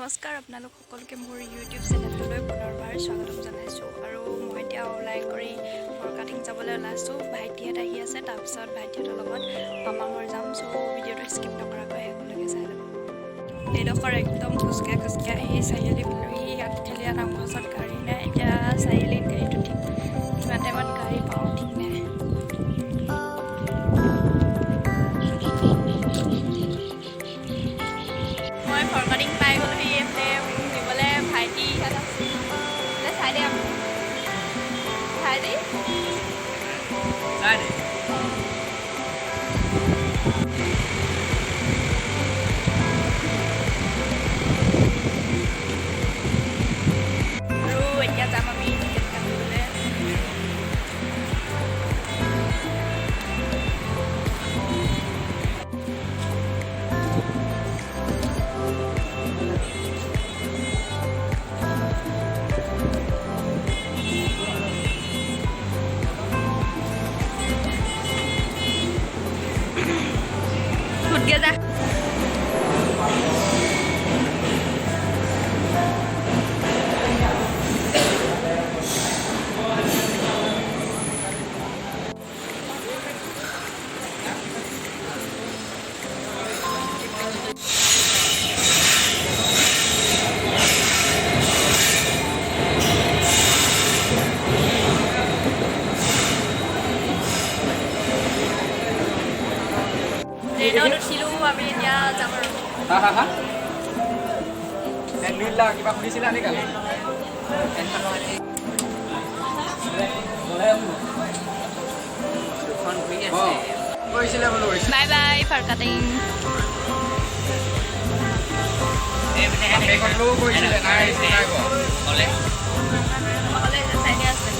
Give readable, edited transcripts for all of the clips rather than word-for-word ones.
নমস্কাৰ আপোনালোক সকলোকে মোৰ ইউটিউব চেনেলটোলৈ পুনৰবাৰ স্বাগতম জনাইছোঁ আৰু মই এতিয়া ওলাই কৰি ফৰ কাটিং যাবলৈ ওলাইছোঁ। ভাইটিহঁত আহি আছে, তাৰপিছত ভাইটিহঁতৰ লগত মামা ঘৰ যাম। চ' ভিডিঅ'টো স্কিপ নকৰাকৈ শেষলৈকে চাই ল'ব। এইডোখৰ একদম খোজকাঢ়ি আহি চাৰিআলি পালোহি। আগফালে নামঘৰ ওচৰত গাড়ী নাই, এতিয়া চাৰিআলিত গাড়ীটো ঠিক কিমান টাইমত গাড়ী পাওঁ ঠিক নাই। মই ফৰ কাটিং পাই গ'লোহি। এইফালে নিবলৈ ভাইটি ইয়াত আছে, চাই দে ভাইটি আৰু এতিয়া যাম আমি টিকেট কাটিবলৈ। ফুটকে যা। ট্ৰেইনত উঠিলোঁ, আমি এতিয়া যাম আৰু। কিবা শুনিছিলা নে কালি? Bye by four cutting. চাইডে আছে।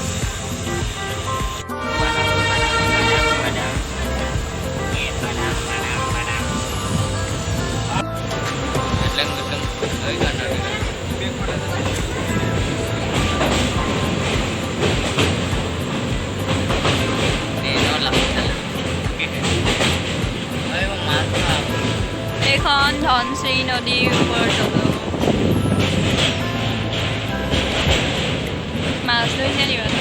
এইখন ধনশ্ৰী নদীৰ ওপৰত যাব। মাছ ধৰিছে নি বাৰু?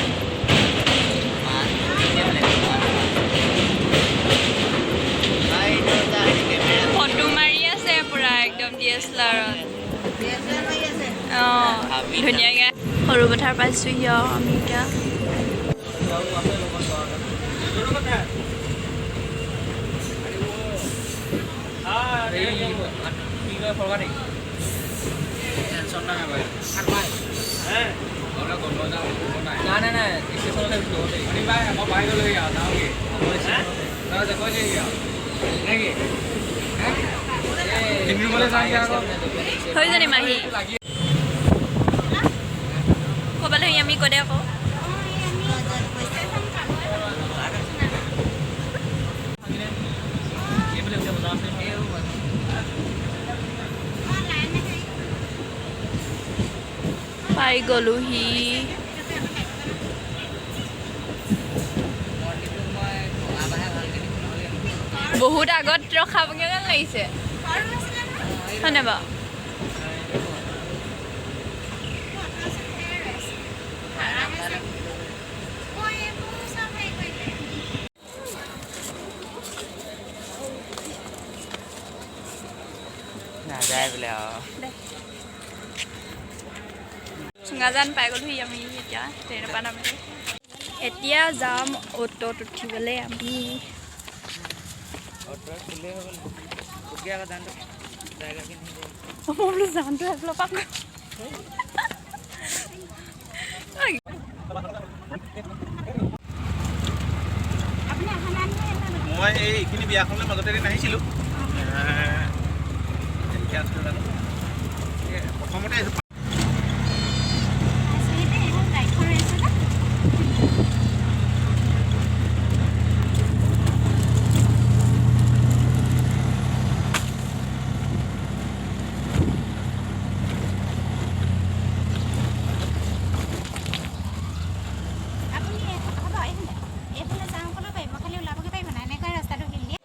ফটো মাৰি আছে পুৰা একদম DSLR-ত। অঁ ধুনীয়াকৈ সৰু পথাৰ পাইছোঁহি আৰু আমি এতিয়া। হৈ জানি মাহী ক'বলৈ আমি কৈ দে আকৌ। পাই গ'লোহি। বহুত আগত ৰখাবগৈ যেন লাগিছে হয়নে বাৰু? চুঙাজান পাই গ'লোহি আমি এতিয়া ট্ৰেইনৰ পৰা নামিলোঁ। এতিয়া যাম অ'টত উঠিবলৈ আমি। বোলো জানটো এফালৰ পৰা মই এইখিনি বিয়াখনৰ মাজতে এদিন আহিছিলোঁ। প্ৰথমতে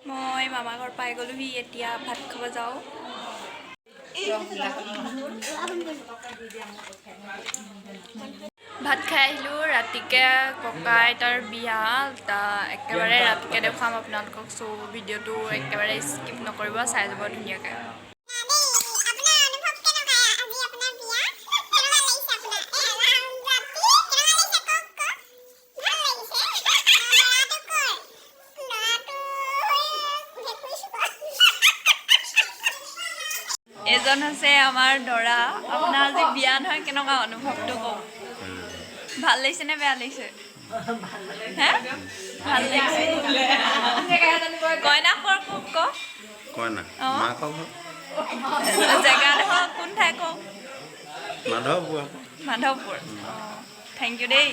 মই মামা ঘৰ পাই গ'লোহি। এতিয়া ভাত খাব যাওঁ। ভাত খাই আহিলোঁ ৰাতিকে ককা আইতাৰ বিয়া একেবাৰে ৰাতিকে দেখুৱাম আপোনালোকক চ' ভিডিঅ'টো একেবাৰে স্কিপ নকৰিব চাই যাব ধুনীয়াকৈ এজন হৈছে আমাৰ দৰা আপোনাৰ আজি বিয়া নহয় কেনেকুৱা অনুভৱটো কওক ভাল লাগিছে নে বেয়া লাগিছে হে ভাল লাগিছে কইনা কৰ কওক কওক কইনা মাকক জেগাডোখৰ কোন ঠাই কওক মাধৱপুৰ মাধৱপুৰ থেংক ইউ দেই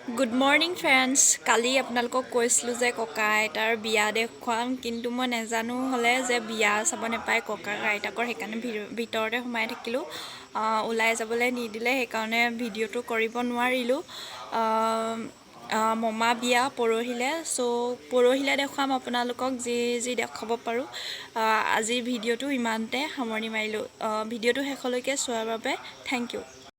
গুড মৰ্ণিং ফ্ৰেণ্ডছ কালি আপোনালোকক কৈছিলোঁ যে ককা আইতাৰ বিয়া দেখুৱাম কিন্তু মই নাজানো হ'লে যে বিয়া চাব নাপায় ককাক আইতাকৰ সেইকাৰণে ভিতৰতে সোমাই থাকিলোঁ ওলাই যাবলৈ নিদিলে সেইকাৰণে ভিডিঅ'টো কৰিব নোৱাৰিলোঁ মমা বিয়া পৰহিলে চ' পৰহিলে দেখুৱাম আপোনালোকক যি দেখাব পাৰোঁ আজিৰ ভিডিঅ'টো ইমানতে সামৰণি মাৰিলোঁ ভিডিঅ'টো শেষলৈকে চোৱাৰ বাবে থেংক ইউ